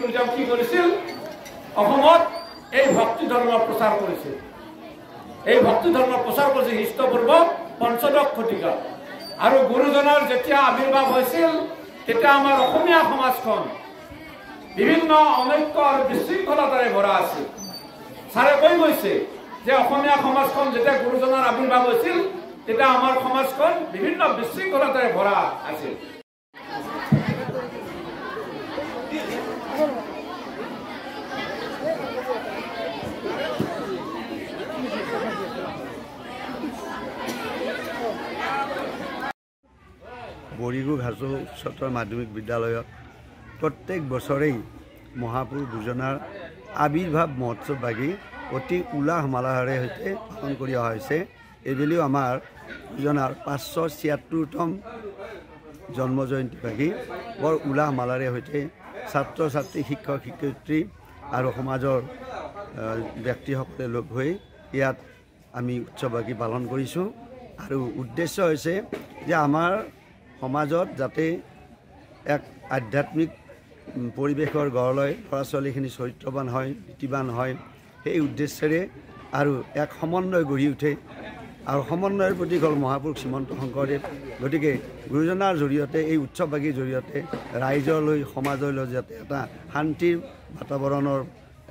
Tourism কি কৰিছিল অসমত এই ভক্তি ধৰ্মৰ প্ৰচাৰ কৰিছিল এই ভক্তি ধৰ্মৰ প্ৰচাৰ কৰিছিল খ্ৰীষ্টপূৰ্ব পঞ্চদশ শতিকা আৰু গুৰুজনৰ যেতিয়া আবিৰ্ভাৱ হৈছিল তেতিয়া আমাৰ অসমীয়া সমাজখন বিভিন্ন অনৈক্য আৰু বিশৃংখলতাৰে ভৰা আছিল ছাৰে কৈ গৈছে যে অসমীয়া সমাজখন যেতিয়া গুৰুজনৰ আবিৰ্ভাৱ হৈছিল তেতিয়া আমাৰ সমাজখন বিভিন্ন বিশৃংখলতাৰে ভৰা আছিল বৰিগু ঘাচু উচ্চতৰ মাধ্যমিক বিদ্যালয়ত প্ৰত্যেক বছৰেই মহাপুৰুষ গুৰুজনাৰ আবিৰ্ভাৱ মহোৎসৱ ভাগি অতি উলাহ মালাহেৰে সৈতে পালন কৰি অহা হৈছে এইবেলিও আমাৰ গুৰুজনাৰ 576তম জন্ম জয়ন্তী ভাগি বৰ উলাহ মালাৰে সৈতে ছাত্ৰ ছাত্ৰী শিক্ষক শিক্ষয়িত্ৰী আৰু সমাজৰ ব্যক্তিসকলে লগ হৈ ইয়াত আমি উৎসৱ ভাগি পালন কৰিছোঁ আৰু উদ্দেশ্য হৈছে যে আমাৰ সমাজত যাতে এক আধ্যাত্মিক পৰিৱেশৰ গঢ় লয় ল'ৰা ছোৱালীখিনি চৰিত্ৰবান হয় নীতিবান হয় সেই উদ্দেশ্যেৰে আৰু এক সমন্বয় গঢ়ি উঠে আৰু সমন্বয়ৰ প্ৰতীক হ'ল মহাপুৰুষ শ্ৰীমন্ত শংকৰদেৱ গতিকে গুৰুজনাৰ জৰিয়তে এই উৎসৱ ভাগিৰ জৰিয়তে ৰাইজলৈ সমাজলৈ যাতে এটা শান্তিৰ বাতাবৰণৰ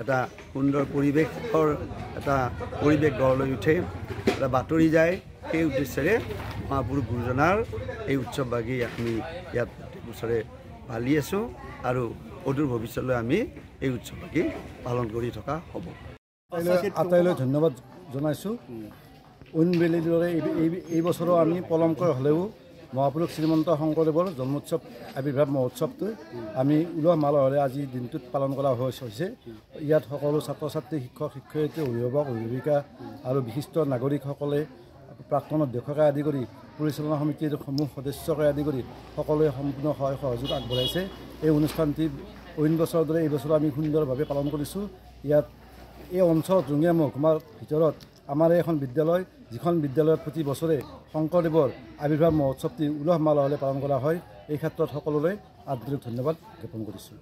এটা সুন্দৰ পৰিৱেশৰ এটা পৰিৱেশ গঢ় লৈ উঠে এটা বাতৰি যায় সেই উদ্দেশ্যেৰে মহাপুৰুষ গুৰুজনাৰ এই উৎসৱ ভাগি আমি ইয়াত প্ৰত্যেক বছৰে পালি আছোঁ আৰু অদূৰ ভৱিষ্যতলৈ আমি এই উৎসৱ ভাগি পালন কৰি থকা হ'ব আটাইলৈ ধন্যবাদ জনাইছোঁ অইনবেলিৰ দৰে এই বছৰো আমি পলমকৈ হ'লেও মহাপুৰুষ শ্ৰীমন্ত শংকৰদেৱৰ জন্মোৎসৱ আবিৰ্ভাৱ মহোৎসৱটো আমি উলহ মালহেৰে আজি দিনটোত পালন কৰা হৈছে ইয়াত সকলো ছাত্ৰ ছাত্ৰী শিক্ষক শিক্ষয়িত্ৰী অভিভাৱক অভিভাৱিকা আৰু বিশিষ্ট নাগৰিকসকলে প্ৰাক্তন অধ্যক্ষকে আদি কৰি পৰিচালনা সমিতিৰ সমূহ সদস্যকে আদি কৰি সকলোৱে সম্পূৰ্ণ সহায় সহযোগ আগবঢ়াইছে এই অনুষ্ঠানটি অইন বছৰৰ দৰে এই বছৰ আমি সুন্দৰভাৱে পালন কৰিছোঁ ইয়াত এই অঞ্চলত ৰঙিয়া মহকুমাৰ ভিতৰত আমাৰ এখন বিদ্যালয় যিখন বিদ্যালয়ত প্ৰতি বছৰে শংকৰদেৱৰ আবিৰ্ভাৱ মহোৎসৱটি উলহ মালহেৰে পালন কৰা হয় এই ক্ষেত্ৰত সকলোলৈ আন্তৰিক ধন্যবাদ জ্ঞাপন কৰিছোঁ।